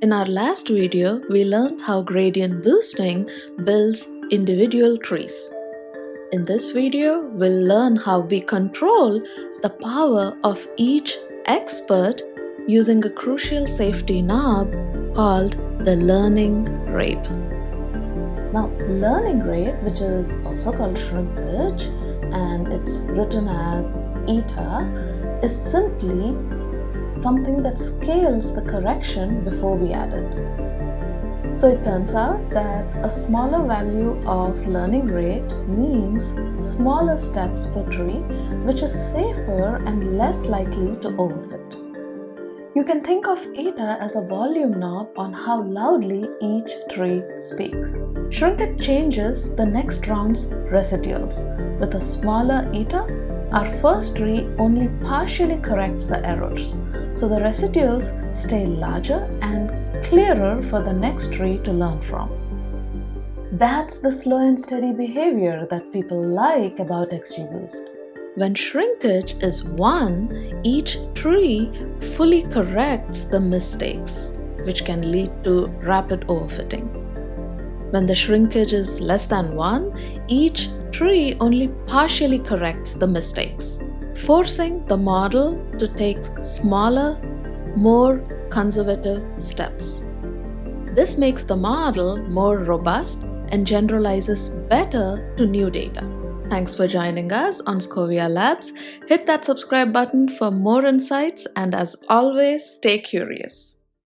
In our last video, we learned how gradient boosting builds individual trees. In this video, we'll learn how we control the power of each expert using a crucial safety knob called the learning rate. Now, learning rate, which is also called shrinkage, and it's written as eta, is simply something that scales the correction before we add it. So it turns out that a smaller value of learning rate means smaller steps per tree, which is safer and less likely to overfit. You can think of eta as a volume knob on how loudly each tree speaks. Shrinkage changes the next round's residuals. With a smaller eta, our first tree only partially corrects the errors, so the residuals stay larger and clearer for the next tree to learn from. That's the slow and steady behavior that people like about XGBoost. When shrinkage is 1, each tree fully corrects the mistakes, which can lead to rapid overfitting. When the shrinkage is less than 1, each tree only partially corrects the mistakes, forcing the model to take smaller, more conservative steps. This makes the model more robust and generalizes better to new data. Thanks for joining us on Scovia Labs. Hit that subscribe button for more insights, and as always, stay curious.